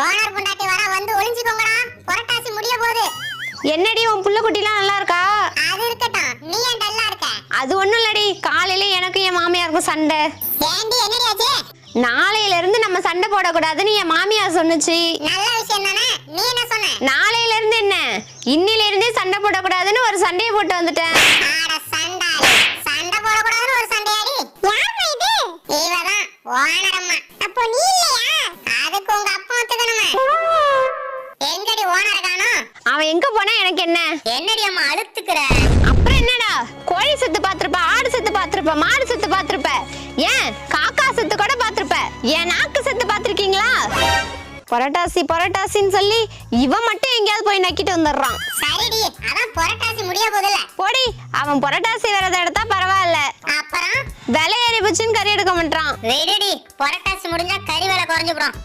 Owner பொண்டாட்டி வர வந்து ஒளிஞ்சுக்கோங்கடா. புரட்டாசி முடிய போகுது. என்னடி உன் புள்ள குட்டிலாம் நல்லா இருக்கா? அது இருக்கட்டும், நீ ஏன் டல்லா இருக்க? அது ஒண்ணும் இல்லடி, காலையில எனக்கும் என் மாமியாருக்கும் சண்டை. ஏண்டி என்னடி ஆச்சு? நாளையில இருந்து நம்ம சண்டை போடக்கூடாதுன்னு என் மாமியார் சொன்னுச்சு. நல்ல விஷயம் தானே, நீ என்ன சொன்ன? நாளையில இருந்து என்ன, இன்னில இருந்தே சண்டை போடக்கூடாதுன்னு ஒரு சண்டையை போட்டு வந்துட்டேன். ஆட சண்டாளி, சண்டை போடக்கூடாதுன்னு ஒரு சண்டையாடி. யாருமா இது? இவதான் ஓனர் அம்மா. அப்போ நீ இல்லையா? அதுக்கு உங்க அப்பா ஒத்துக்கணுமே. எங்கடி ஓனர் காணோம்? அவன் எங்க போனா எனக்கு என்ன? என்னடி அம்மா அழுத்துக்கிற? அப்புறம் என்னடா, கோழி செத்து பாத்திருப்ப, ஆடு செத்து பாத்திருப்ப, மாடு செத்து பாத்திருப்ப, ஏன் காக்கா செத்து கூட பாத்திருப்ப, ஏன் நாக்கு செத்து பாத்திருக்கீங்களா? புரட்டாசி புரட்டாசின்னு சொல்லி இவன் மட்டும் எங்கேயாவது போய் நக்கிட்டு வந்துடுறான். சரிடி, அதான் புரட்டாசி முடிய போகுதுல. போடி, அவன் புரட்டாசி விரதம் எடுத்தா பரவாயில்ல, அப்புறம் விலை ஏறி போச்சுன்னு கறி எடுக்க மாட்டான். விடுடி, புரட்டாசி முடிஞ்சா கறி விலை குறைஞ்சு போடும்.